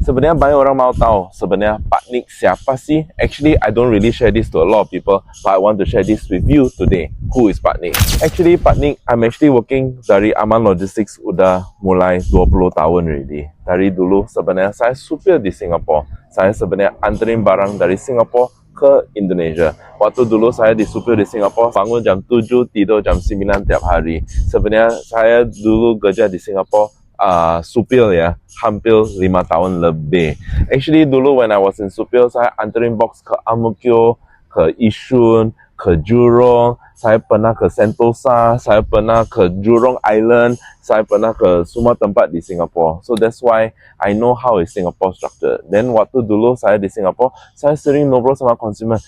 Sebenarnya banyak orang mau tahu sebenarnya Pak Nick siapa sih? Actually, I don't really share this to a lot of people, but I want to share this with you today. Who is Pak Nick? Actually, Pak Nick, I'm actually working dari Aman Logistics udah mulai 20 tahun already. Dari dulu sebenarnya saya supir di Singapore. Saya sebenarnya anterin barang dari Singapore ke Indonesia. Waktu dulu saya disupir di Singapore, bangun jam 7, tidur jam 9 tiap hari. Sebenarnya saya dulu kerja di Singapore supir ya, hampir 5 tahun lebih. Actually dulu when I was in supir, saya anterin box ke Ang Mo Kio, ke Yishun, ke Jurong, saya pernah ke Sentosa, saya pernah ke Jurong Island, saya pernah ke semua tempat di Singapore. So that's why I know how is Singapore structured. Then waktu dulu saya di Singapore, saya sering ngobrol sama konsumen.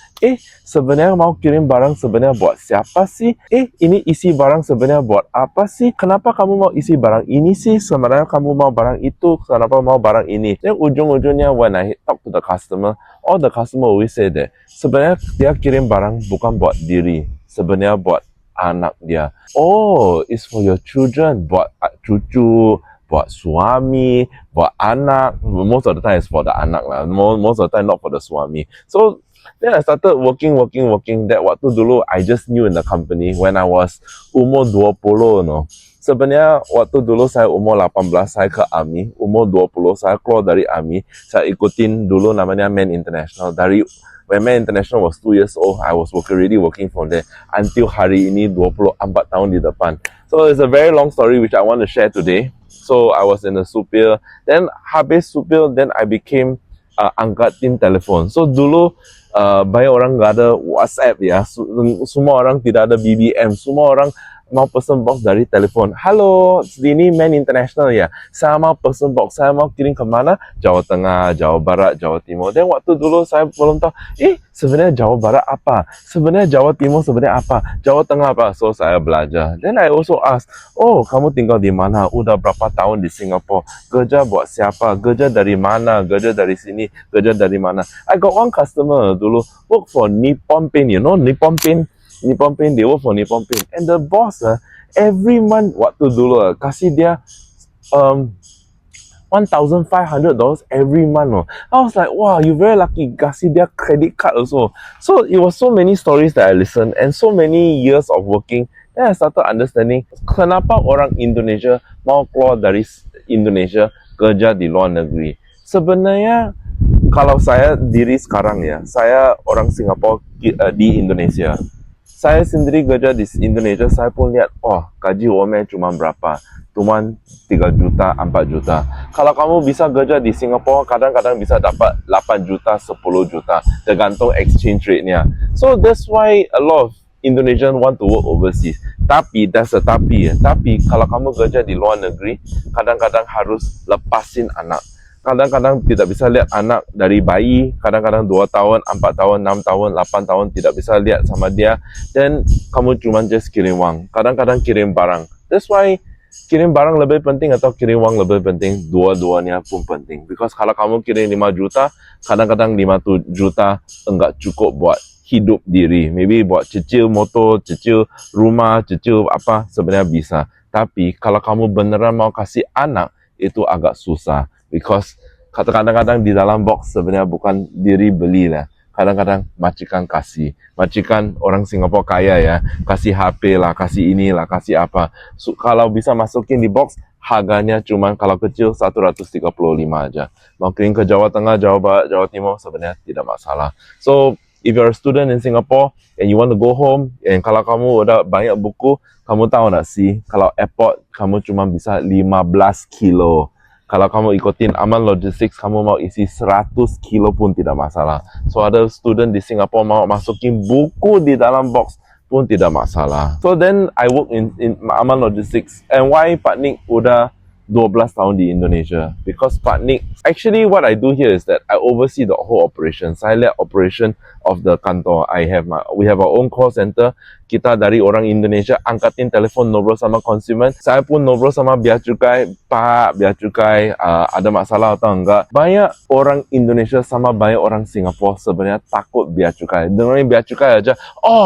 Sebenarnya mau kirim barang sebenarnya buat siapa sih? Ini isi barang sebenarnya buat apa sih? Kenapa kamu mau isi barang ini sih? Sebenarnya kamu mau barang itu, kenapa mau barang ini? Dan ujung-ujungnya when I talk to the customer, all the customer always say that sebenarnya dia kirim barang bukan buat diri, sebenarnya buat anak dia. Oh, it's for your children, buat cucu, buat suami, buat anak. Most of the time it's for the anak lah. Most of the time not for the suami. So then I started working. That waktu dulu I just knew in the company when I was umur 20 no. Sebenarnya waktu dulu saya umur 18 saya ke Army, umur 20 saya keluar dari Army, saya ikutin dulu namanya Man International. Dari when Man International was 2 years old, I was already working from there until hari ini 24 tahun di depan. So it's a very long story which I want to share today. So I was in the supir, then habis supir, then I became angkatin telepon. So dulu banyak orang nggak ada WhatsApp ya, semua orang tidak ada BBM, semua orang mau pesen box dari telepon. Halo, ini Man International ya. Saya mau pesen box, saya mau kirim ke mana? Jawa Tengah, Jawa Barat, Jawa Timur. Dan waktu dulu saya belum tahu, sebenarnya Jawa Barat apa? Sebenarnya Jawa Timur sebenarnya apa? Jawa Tengah apa? So saya belajar. Then I also ask, kamu tinggal di mana? Udah berapa tahun di Singapore? Kerja buat siapa? Kerja dari mana? Kerja dari sini? Kerja dari mana? I got one customer dulu work for Nippon Paint. You know Nippon Paint? Nippon Paint, they work for Nippon Paint. And the boss, every month, waktu dulu, kasih dia $1,500 every month. I was like, wow, you very lucky. Kasih dia credit card also. So it was so many stories that I listened and so many years of working. Then I started understanding kenapa orang Indonesia mau keluar dari Indonesia kerja di luar negeri. Sebenarnya kalau saya diri sekarang ya, saya orang Singapura di Indonesia. Saya sendiri kerja di Indonesia, saya pun lihat, gaji UMR cuma berapa? Cuma 3 juta, 4 juta. Kalau kamu bisa kerja di Singapura, kadang-kadang bisa dapat 8 juta, 10 juta, tergantung exchange rate-nya. So that's why a lot of Indonesian want to work overseas. Tapi, that's a tapi. Tapi, kalau kamu kerja di luar negeri, kadang-kadang harus lepasin anak. Kadang-kadang tidak bisa lihat anak dari bayi, kadang-kadang 2 tahun, 4 tahun, 6 tahun, 8 tahun tidak bisa lihat sama dia, dan kamu cuma just kirim uang. Kadang-kadang kirim barang. That's why kirim barang lebih penting atau kirim uang lebih penting, dua-duanya pun penting. Because kalau kamu kirim 5 juta, kadang-kadang 5 juta enggak cukup buat hidup diri. Maybe buat cicil motor, cicil rumah, cicil apa, sebenarnya bisa. Tapi kalau kamu beneran mau kasih anak, itu agak susah. Because kadang-kadang di dalam box sebenarnya bukan diri beli lah. Kadang-kadang majikan kasih. Majikan orang Singapura kaya ya. Kasih HP lah, kasih inilah, kasih apa. So, kalau bisa masukin di box, harganya cuma kalau kecil 135 aja. Mau kirim ke Jawa Tengah, Jawa Barat, Jawa Timur sebenarnya tidak masalah. So, if you're a student in Singapore and you want to go home, and kalau kamu udah banyak buku, kamu tahu nggak sih, kalau airport kamu cuma bisa 15 kilo. Kalau kamu ikutin Aman Logistics, kamu mau isi 100 kilo pun tidak masalah. So ada student di Singapura mau masukin buku di dalam box pun tidak masalah. So then I work in Aman Logistics. And why Pak Nick udah 12 tahun di Indonesia? Because Pak Nick, actually what I do here is that I oversee the whole operation. Saya lihat operation of the kantor. We have our own call center. Kita dari orang Indonesia angkatin telepon, ngobrol sama konsumen. Saya pun ngobrol sama bea cukai, Pak, bea cukai ada masalah atau enggak. Banyak orang Indonesia sama banyak orang Singapura sebenarnya takut bea cukai. Dengerin bea cukai aja,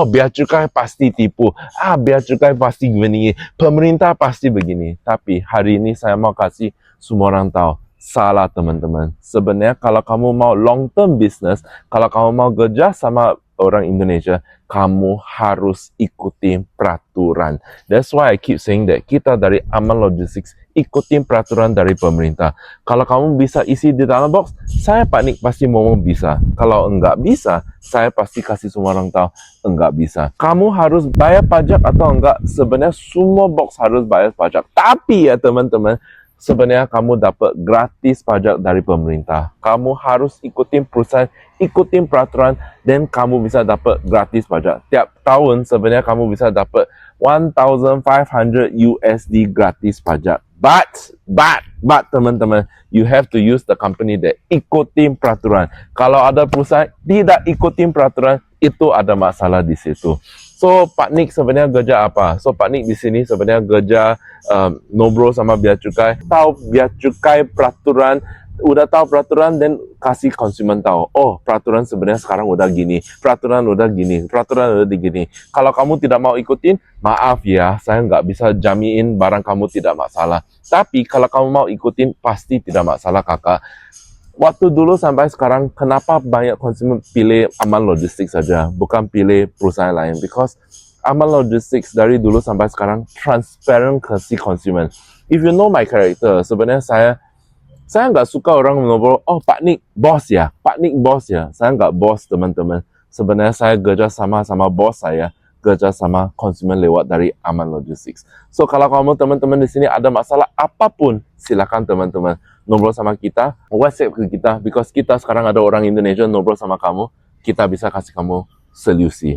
bea cukai pasti tipu. Bea cukai pasti begini. Pemerintah pasti begini. Tapi hari ini saya mau kasih semua orang tahu, Salah teman-teman. Sebenarnya kalau kamu mau long term business, kalau kamu mau kerja sama orang Indonesia, kamu harus ikuti peraturan. That's why I keep saying that kita dari Aman Logistics ikutin peraturan dari pemerintah. Kalau kamu bisa isi di dalam box, saya Pak Nik pasti mau bisa. Kalau enggak bisa, saya pasti kasih semua orang tahu enggak bisa. Kamu harus bayar pajak atau enggak? Sebenarnya semua box harus bayar pajak. Tapi ya teman-teman, sebenarnya kamu dapat gratis pajak dari pemerintah. Kamu harus ikutin perusahaan, ikutin peraturan, dan kamu bisa dapat gratis pajak. Tiap tahun sebenarnya kamu bisa dapat 1,500 USD gratis pajak. But teman-teman, you have to use the company that ikutin peraturan. Kalau ada perusahaan tidak ikutin peraturan, itu ada masalah di situ. So Pak Nik sebenarnya kerja apa? So Pak Nik di sini sebenarnya kerja ngobrol sama bea cukai, tahu bea cukai peraturan, udah tahu peraturan dan kasih konsumen tahu. Oh, peraturan sebenarnya sekarang udah gini, peraturan udah gini, peraturan udah gini. Kalau kamu tidak mau ikutin, maaf ya, saya nggak bisa jamin barang kamu tidak masalah. Tapi kalau kamu mau ikutin, pasti tidak masalah kakak. Waktu dulu sampai sekarang, kenapa banyak konsumen pilih Aman Logistics saja, bukan pilih perusahaan lain? Because Aman Logistics dari dulu sampai sekarang transparent ke si konsumen. If you know my character, sebenarnya saya nggak suka orang ngobrol, oh Pak Nik bos ya, Pak Nik bos ya. Saya nggak bos teman-teman. Sebenarnya saya kerja sama bos saya, kerja sama konsumen lewat dari Aman Logistics. So kalau kamu teman-teman di sini ada masalah apapun, silakan teman-teman ngobrol sama kita, WhatsApp ke kita, because kita sekarang ada orang Indonesia ngobrol sama kamu, kita bisa kasih kamu solusi.